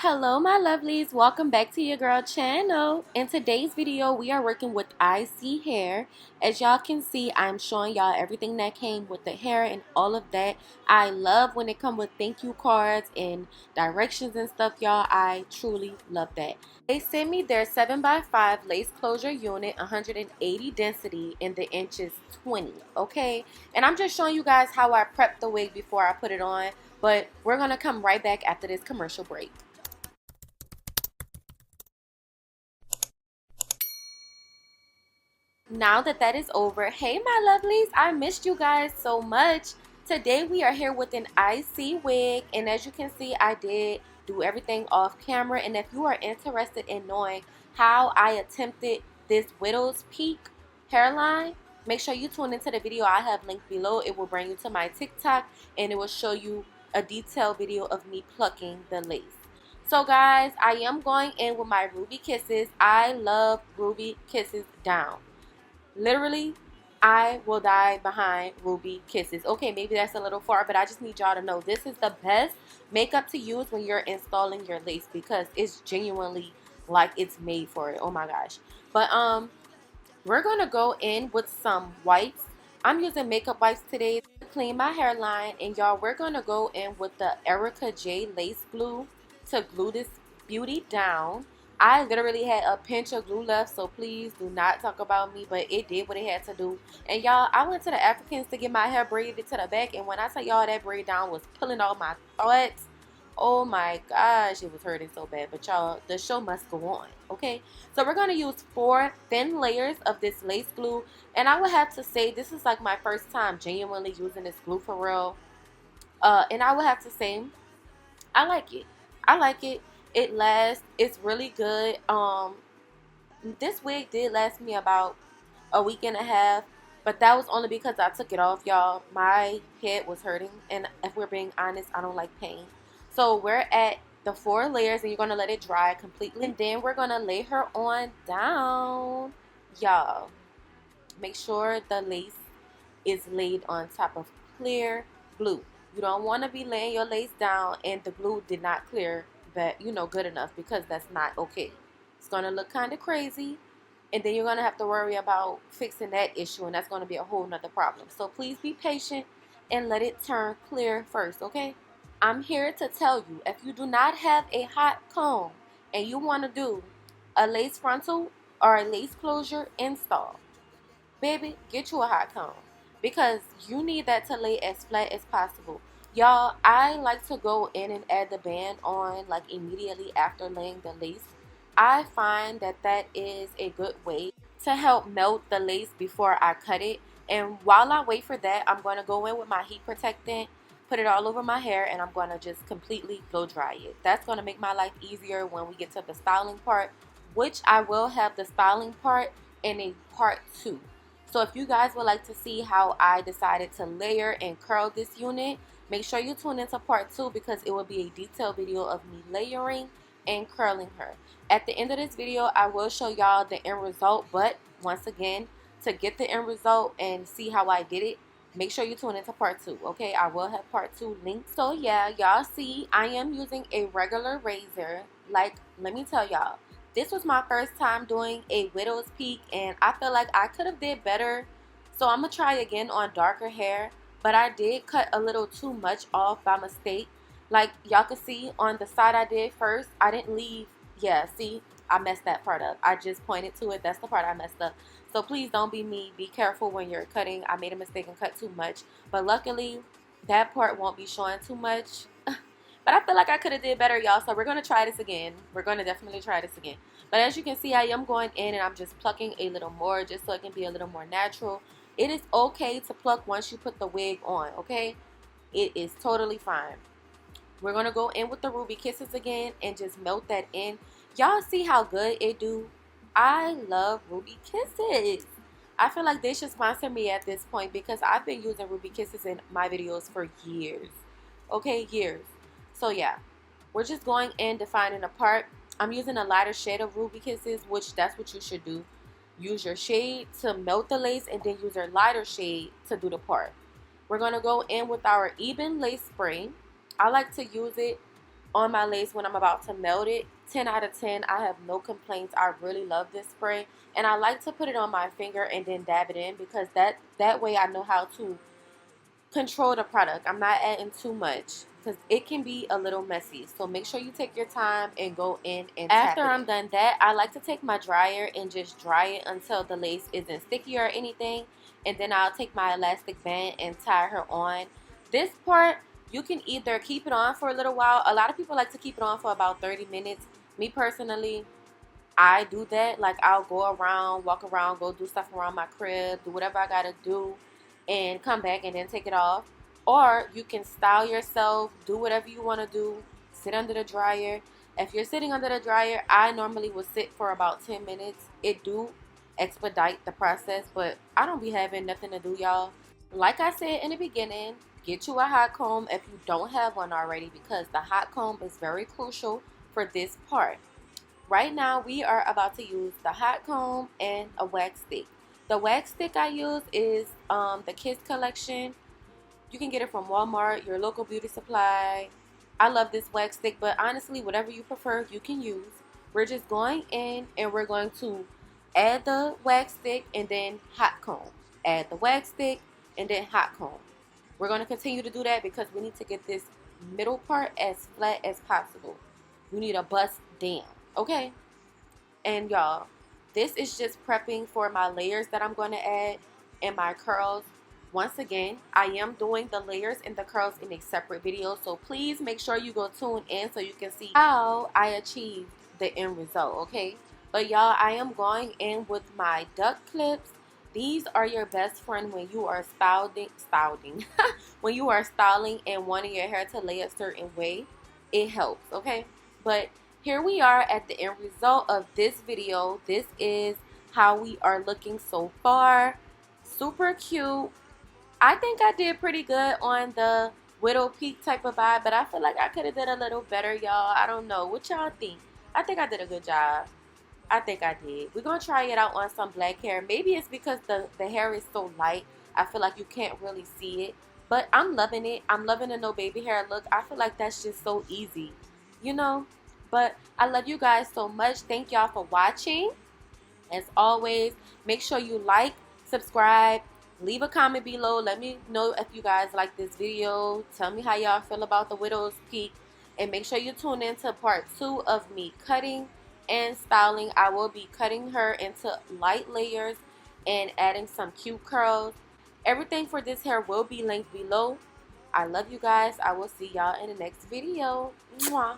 Hello my lovelies, welcome back to your girl channel. In today's video we are working with ISEE hair. As y'all can see, I'm showing y'all everything that came with the hair and all of that. I love when it come with thank you cards and directions and stuff, y'all. I truly love that. They sent me their 7x5 lace closure unit, 180 density, and the inch is 20, okay? And I'm just showing you guys how I prep the wig before I put it on, but we're gonna come right back after this commercial break. Now that is over, hey my lovelies, I missed you guys so much. Today we are here with an IC wig, and as you can see, I did do everything off camera. And if you are interested in knowing how I attempted this widow's peak hairline, make sure you tune into the video I have linked below. It will bring you to my TikTok and it will show you a detailed video of me plucking the lace. So guys, I am going in with my Ruby Kisses. I love Ruby Kisses down. Literally, I will die behind Ruby Kisses. Okay, maybe that's a little far, but I just need y'all to know this is the best makeup to use when you're installing your lace because it's genuinely like it's made for it. Oh my gosh. But we're gonna go in with some wipes. I'm using makeup wipes today to clean my hairline, and y'all, we're gonna go in with the Erica J lace glue to glue this beauty down. I literally had a pinch of glue left, so please do not talk about me, but it did what it had to do. And y'all, I went to the Africans to get my hair braided to the back, and when I tell y'all that braid down was pulling all my thoughts, oh my gosh, it was hurting so bad. But y'all, the show must go on, okay? So we're going to use 4 thin layers of this lace glue. And I would have to say this is like my first time genuinely using this glue for real. And I would have to say I like it. I like it. It lasts. It's really good. This wig did last me about a week and a half. But that was only because I took it off, y'all. My head was hurting. And if we're being honest, I don't like pain. So we're at the 4 layers and you're going to let it dry completely. And then we're going to lay her on down. Y'all, make sure the lace is laid on top of clear glue. You don't want to be laying your lace down and the glue did not clear that, good enough, because that's not okay. It's going to look kind of crazy. And then you're going to have to worry about fixing that issue, and that's going to be a whole nother problem. So please be patient and let it turn clear first, okay? I'm here to tell you, if you do not have a hot comb and you want to do a lace frontal or a lace closure install, baby, get you a hot comb because you need that to lay as flat as possible. Y'all, I like to go in and add the band on like immediately after laying the lace. I find that is a good way to help melt the lace before I cut it. And while I wait for that, I'm going to go in with my heat protectant, put it all over my hair, and I'm going to just completely blow dry it. That's going to make my life easier when we get to the styling part, which I will have the styling part in a part 2. So if you guys would like to see how I decided to layer and curl this unit, make sure you tune into part 2 because it will be a detailed video of me layering and curling her. At the end of this video, I will show y'all the end result, but once again, to get the end result and see how I did it, make sure you tune into part 2, okay? I will have part 2 linked. So yeah, y'all see, I am using a regular razor. Like, let me tell y'all, this was my first time doing a widow's peak, and I feel like I could have did better. So I'm going to try again on darker hair, but I did cut a little too much off by mistake. Like, y'all can see on the side I did first, I didn't leave. Yeah, see, I messed that part up. I just pointed to it. That's the part I messed up. So please don't be me. Be careful when you're cutting. I made a mistake and cut too much. But luckily, that part won't be showing too much. But I feel like I could have did better, y'all. So we're going to try this again. We're going to definitely try this again. But as you can see, I am going in and I'm just plucking a little more just so it can be a little more natural. It is okay to pluck once you put the wig on, okay? It is totally fine. We're going to go in with the Ruby Kisses again and just melt that in. Y'all see how good it do? I love Ruby Kisses. I feel like they should sponsor me at this point because I've been using Ruby Kisses in my videos for years. Okay, years. So yeah, we're just going in, defining a part. I'm using a lighter shade of Ruby Kisses, which that's what you should do. Use your shade to melt the lace and then use your lighter shade to do the part. We're going to go in with our Eben lace spray. I like to use it on my lace when I'm about to melt it. 10 out of 10. I have no complaints. I really love this spray, and I like to put it on my finger and then dab it in, because that way I know how to control the product. I'm not adding too much because it can be a little messy. So make sure you take your time and go in and after I'm done that, I like to take my dryer and just dry it until the lace isn't sticky or anything. And then I'll take my elastic band and tie her on. This part, you can either keep it on for a little while. A lot of people like to keep it on for about 30 minutes. Me personally, I do that. Like, I'll go around, walk around, go do stuff around my crib, do whatever I gotta do, and come back and then take it off. Or you can style yourself, do whatever you want to do, sit under the dryer. If you're sitting under the dryer, I normally will sit for about 10 minutes. It do expedite the process, but I don't be having nothing to do, y'all. Like I said in the beginning, get you a hot comb if you don't have one already, because the hot comb is very crucial for this part. Right now, we are about to use the hot comb and a wax stick. The wax stick I use is the Kiss Collection. You can get it from Walmart, your local beauty supply. I love this wax stick, but honestly, whatever you prefer, you can use. We're just going in and we're going to add the wax stick and then hot comb. Add the wax stick and then hot comb. We're going to continue to do that because we need to get this middle part as flat as possible. We need a bust down, okay? And y'all, this is just prepping for my layers that I'm going to add and my curls. Once again, I am doing the layers and the curls in a separate video, so please make sure you go tune in so you can see how I achieved the end result, okay? But y'all, I am going in with my duck clips. These are your best friend when you are styling when you are styling and wanting your hair to lay a certain way. It helps, okay? But here we are at the end result of this video. This is how we are looking so far. Super cute. I think I did pretty good on the Widow Peak type of vibe, but I feel like I could have did a little better, y'all. I don't know. What y'all think? I think I did a good job. I think I did. We're going to try it out on some black hair. Maybe it's because the hair is so light. I feel like you can't really see it. But I'm loving it. I'm loving the no baby hair look. I feel like that's just so easy, you know? But I love you guys so much. Thank y'all for watching. As always, make sure you like, subscribe, leave a comment below. Let me know if you guys like this video. Tell me how y'all feel about the Widow's Peak. And make sure you tune in to part 2 of me cutting and styling. I will be cutting her into light layers and adding some cute curls. Everything for this hair will be linked below. I love you guys. I will see y'all in the next video. Mwah.